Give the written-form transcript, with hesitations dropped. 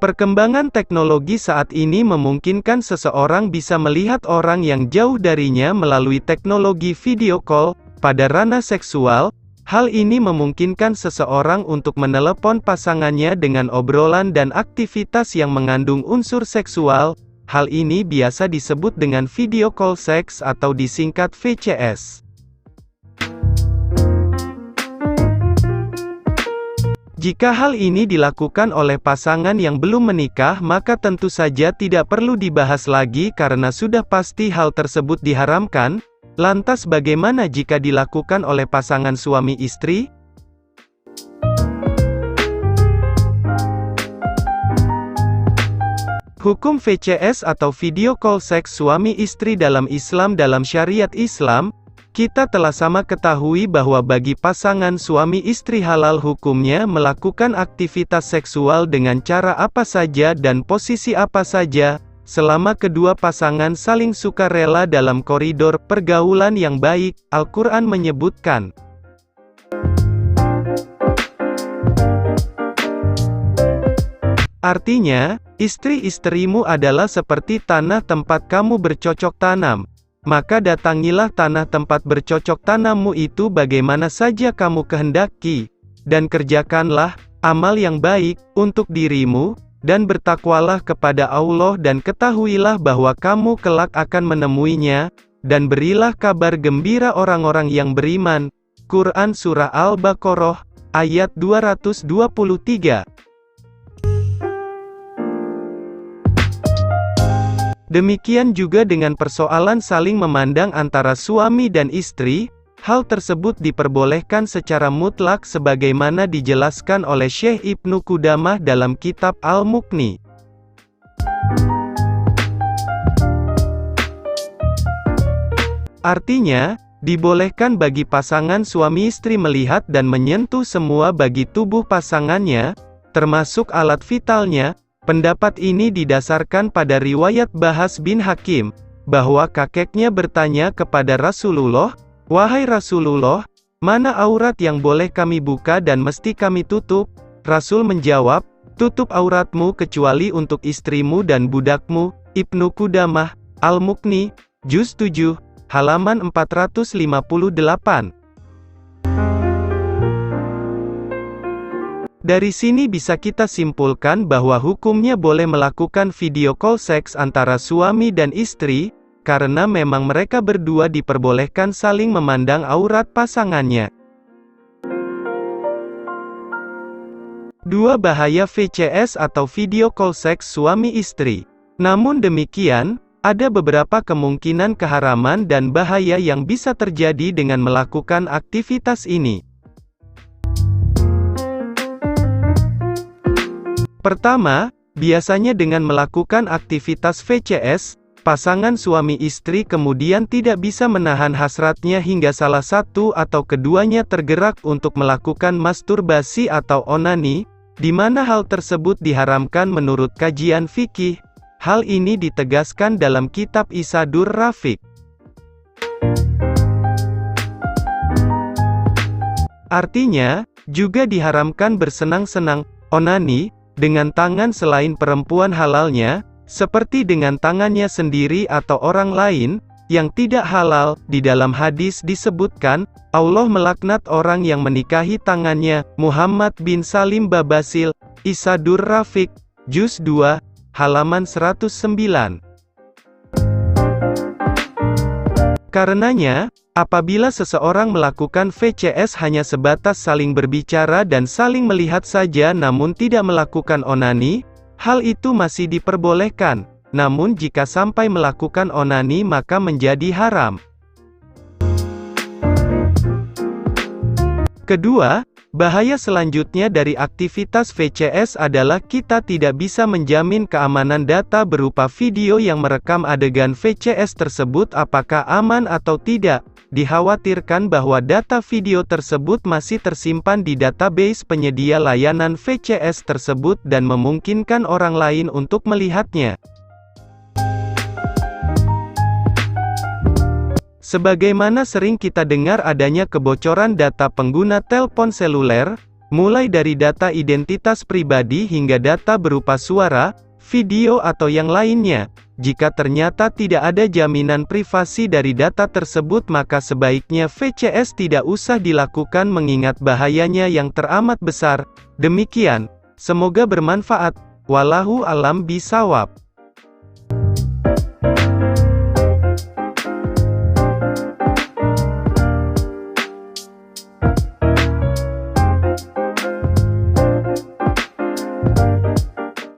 Perkembangan teknologi saat ini memungkinkan seseorang bisa melihat orang yang jauh darinya melalui teknologi video call. Pada ranah seksual, hal ini memungkinkan seseorang untuk menelepon pasangannya dengan obrolan dan aktivitas yang mengandung unsur seksual. Hal ini biasa disebut dengan video call seks atau disingkat VCS. Jika hal ini dilakukan oleh pasangan yang belum menikah, maka tentu saja tidak perlu dibahas lagi karena sudah pasti hal tersebut diharamkan. Lantas bagaimana jika dilakukan oleh pasangan suami istri? Hukum VCS atau video call seks suami istri dalam Islam. Dalam syariat Islam, kita telah sama ketahui bahwa bagi pasangan suami istri halal hukumnya melakukan aktivitas seksual dengan cara apa saja dan posisi apa saja, selama kedua pasangan saling sukarela dalam koridor pergaulan yang baik. Al-Quran menyebutkan, artinya, istri-istrimu adalah seperti tanah tempat kamu bercocok tanam. Maka datangilah tanah tempat bercocok tanammu itu bagaimana saja kamu kehendaki, dan kerjakanlah amal yang baik untuk dirimu, dan bertakwalah kepada Allah dan ketahuilah bahwa kamu kelak akan menemuinya, dan berilah kabar gembira orang-orang yang beriman. Quran Surah Al-Baqarah, ayat 223. Demikian juga dengan persoalan saling memandang antara suami dan istri, hal tersebut diperbolehkan secara mutlak sebagaimana dijelaskan oleh Syekh Ibnu Qudamah dalam kitab Al-Mughni. Artinya, dibolehkan bagi pasangan suami istri melihat dan menyentuh semua bagi tubuh pasangannya, termasuk alat vitalnya. Pendapat ini didasarkan pada riwayat Bahas bin Hakim, bahwa kakeknya bertanya kepada Rasulullah, "Wahai Rasulullah, mana aurat yang boleh kami buka dan mesti kami tutup?" Rasul menjawab, "Tutup auratmu kecuali untuk istrimu dan budakmu." Ibnu Qudamah, Al-Mughni, Juz 7, halaman 458. Dari sini bisa kita simpulkan bahwa hukumnya boleh melakukan video call seks antara suami dan istri, karena memang mereka berdua diperbolehkan saling memandang aurat pasangannya. 2. Bahaya VCS atau video call seks suami istri. Namun demikian, ada beberapa kemungkinan keharaman dan bahaya yang bisa terjadi dengan melakukan aktivitas ini. Pertama, biasanya dengan melakukan aktivitas VCS, pasangan suami istri kemudian tidak bisa menahan hasratnya hingga salah satu atau keduanya tergerak untuk melakukan masturbasi atau onani, di mana hal tersebut diharamkan menurut kajian fikih. Hal ini ditegaskan dalam kitab Isadur Rafiq. Artinya, juga diharamkan bersenang-senang, onani, dengan tangan selain perempuan halalnya, seperti dengan tangannya sendiri atau orang lain, yang tidak halal. Di dalam hadis disebutkan, Allah melaknat orang yang menikahi tangannya. Muhammad bin Salim Babasil, Isadur Rafiq, Juz 2, halaman 109. Karenanya, apabila seseorang melakukan VCS hanya sebatas saling berbicara dan saling melihat saja namun tidak melakukan onani, hal itu masih diperbolehkan. Namun jika sampai melakukan onani maka menjadi haram. Kedua, bahaya selanjutnya dari aktivitas VCS adalah kita tidak bisa menjamin keamanan data berupa video yang merekam adegan VCS tersebut apakah aman atau tidak. Dikhawatirkan bahwa data video tersebut masih tersimpan di database penyedia layanan VCS tersebut dan memungkinkan orang lain untuk melihatnya. Sebagaimana sering kita dengar adanya kebocoran data pengguna telepon seluler, mulai dari data identitas pribadi hingga data berupa suara, video atau yang lainnya. Jika ternyata tidak ada jaminan privasi dari data tersebut, maka sebaiknya VCS tidak usah dilakukan mengingat bahayanya yang teramat besar. Demikian, semoga bermanfaat. Wallahu a'lam bishawab.